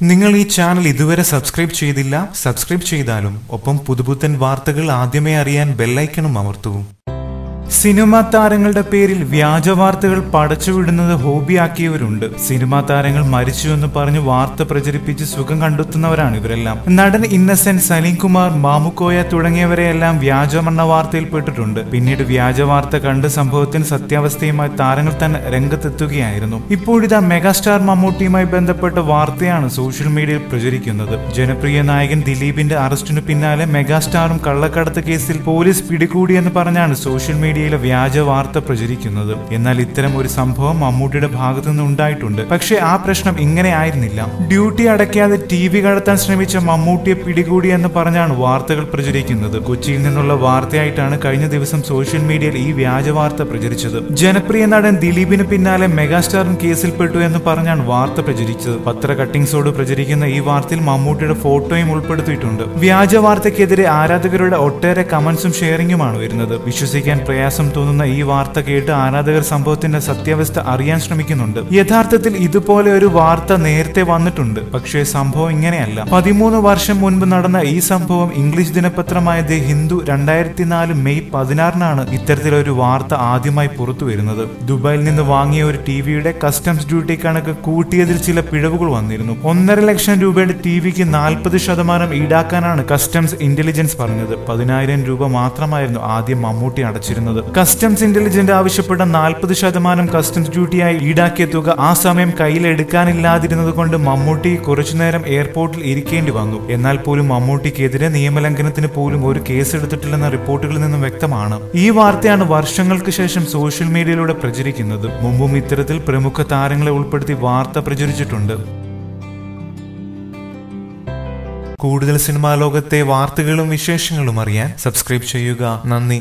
നിങ്ങൾ ഈ ചാനൽ ഇതുവരെ സബ്സ്ക്രൈബ് ചെയ്തില്ല, സബ്സ്ക്രൈബ് ചെയ്താലും ഒപ്പം പുതുപുത്തൻ വാർത്തകൾ ആദ്യമേ അറിയാൻ ബെല്ലൈക്കണും അമർത്തൂ. സിനിമാ താരങ്ങളുടെ പേരിൽ വ്യാജ വാർത്തകൾ പടച്ചുവിടുന്നത് ഹോബിയാക്കിയവരുണ്ട്. സിനിമാ താരങ്ങൾ മരിച്ചു എന്ന് പറഞ്ഞ് വാർത്ത പ്രചരിപ്പിച്ച് സുഖം കണ്ടെത്തുന്നവരാണ് ഇവരെല്ലാം. നടൻ ഇന്നസെന്റ്, സലീം കുമാർ, മാമുക്കോയ തുടങ്ങിയവരെയെല്ലാം വ്യാജമെന്ന വാർത്തയിൽപ്പെട്ടിട്ടുണ്ട്. പിന്നീട് വ്യാജ വാർത്ത കണ്ട് സംഭവത്തിന് സത്യാവസ്ഥയുമായി താരങ്ങൾ തന്നെ രംഗത്തെത്തുകയായിരുന്നു. ഇപ്പോഴിതാ മെഗാസ്റ്റാർ മമ്മൂട്ടിയുമായി ബന്ധപ്പെട്ട വാർത്തയാണ് സോഷ്യൽ മീഡിയയിൽ പ്രചരിക്കുന്നത്. ജനപ്രിയ നായകൻ ദിലീപിന്റെ അറസ്റ്റിനു പിന്നാലെ മെഗാസ്റ്റാറും കള്ളക്കടത്ത് കേസിൽ പോലീസ് പിടികൂടിയെന്ന് പറഞ്ഞാണ് സോഷ്യൽ മീഡിയയിലെ വ്യാജ വാർത്ത പ്രചരിക്കുന്നത്. എന്നാൽ ഇത്തരം ഒരു സംഭവം മമ്മൂട്ടിയുടെ ഭാഗത്തു നിന്ന് ഉണ്ടായിട്ടുണ്ട്. പക്ഷേ ആ പ്രശ്നം ഇങ്ങനെ ആയിരുന്നില്ല. ഡ്യൂട്ടി അടയ്ക്കാതെ TV കടത്താൻ ശ്രമിച്ച മമ്മൂട്ടിയെ പിടികൂടിയെന്ന് പറഞ്ഞാണ് വാർത്തകൾ പ്രചരിക്കുന്നത്. കൊച്ചിയിൽ നിന്നുള്ള വാർത്തയായിട്ടാണ് കഴിഞ്ഞ ദിവസം സോഷ്യൽ മീഡിയയിൽ ഈ വ്യാജ വാർത്ത പ്രചരിച്ചത്. ജനപ്രിയ നടൻ ദിലീപിന് പിന്നാലെ മെഗാസ്റ്റാറും കേസിൽപ്പെട്ടു എന്ന് പറഞ്ഞാണ് വാർത്ത പ്രചരിച്ചത്. പത്ര കട്ടിങ്സോട് പ്രചരിക്കുന്ന ഈ വാർത്തയിൽ മമ്മൂട്ടിയുടെ ഫോട്ടോയും ഉൾപ്പെടുത്തിയിട്ടുണ്ട്. വ്യാജ വാർത്തയ്ക്കെതിരെ ആരാധകരുടെ ഒട്ടേറെ കമന്റ്സും ഷെയറിംഗുമാണ് വരുന്നത്. വിശ്വസിക്കാൻ പ്രയാസം തോന്നുന്ന ഈ വാർത്ത കേട്ട് ആരാധകർ സംഭവത്തിന്റെ സത്യാവസ്ഥ അറിയാൻ ശ്രമിക്കുന്നുണ്ട്. യഥാർത്ഥത്തിൽ ഇതുപോലെ ഒരു വാർത്ത നേരത്തെ വന്നിട്ടുണ്ട്. പക്ഷേ സംഭവം ഇങ്ങനെയല്ല. 13 വർഷം മുൻപ് നടന്ന ഈ സംഭവം ഇംഗ്ലീഷ് ദിനപത്രമായ ദി ഹിന്ദു 2004 മെയ് 16-നാണ് ഇത്തരത്തിലൊരു വാർത്ത ആദ്യമായി പുറത്തു വരുന്നത്. ദുബായിൽ നിന്ന് വാങ്ങിയ ഒരു ടിവിയുടെ കസ്റ്റംസ് ഡ്യൂട്ടി കണക്ക് കൂട്ടിയതിൽ ചില പിഴവുകൾ വന്നിരുന്നു. 1.5 ലക്ഷം രൂപയുടെ ടിവിക്ക് 40% ഈടാക്കാനാണ് കസ്റ്റംസ് ഇന്റലിജൻസ് പറഞ്ഞത്. 10,000 രൂപ മാത്രമായിരുന്നു ആദ്യം മമ്മൂട്ടി അടച്ചിരുന്നത്. കസ്റ്റംസ് ഇന്റലിജന്റ് ആവശ്യപ്പെട്ട 40% കസ്റ്റംസ് ഡ്യൂട്ടിയായി ഈടാക്കിയ തുക ആ സമയം കയ്യിലെടുക്കാനില്ലാതിരുന്നത് കൊണ്ട് മമ്മൂട്ടി കുറച്ചുനേരം എയർപോർട്ടിൽ ഇരിക്കേണ്ടി വന്നു. എന്നാൽ പോലും മമ്മൂട്ടിക്കെതിരെ നിയമലംഘനത്തിന് പോലും ഒരു കേസ് എടുത്തിട്ടില്ലെന്ന റിപ്പോർട്ടുകളിൽ നിന്നും വ്യക്തമാണ്. ഈ വാർത്തയാണ് വർഷങ്ങൾക്ക് ശേഷം സോഷ്യൽ മീഡിയയിലൂടെ പ്രചരിക്കുന്നത്. മുമ്പും ഇത്തരത്തിൽ പ്രമുഖ താരങ്ങളെ ഉൾപ്പെടുത്തി വാർത്ത പ്രചരിച്ചിട്ടുണ്ട്. കൂടുതൽ സിനിമാ ലോകത്തെ വാർത്തകളും വിശേഷങ്ങളും അറിയാൻ സബ്സ്ക്രൈബ് ചെയ്യുക. നന്ദി.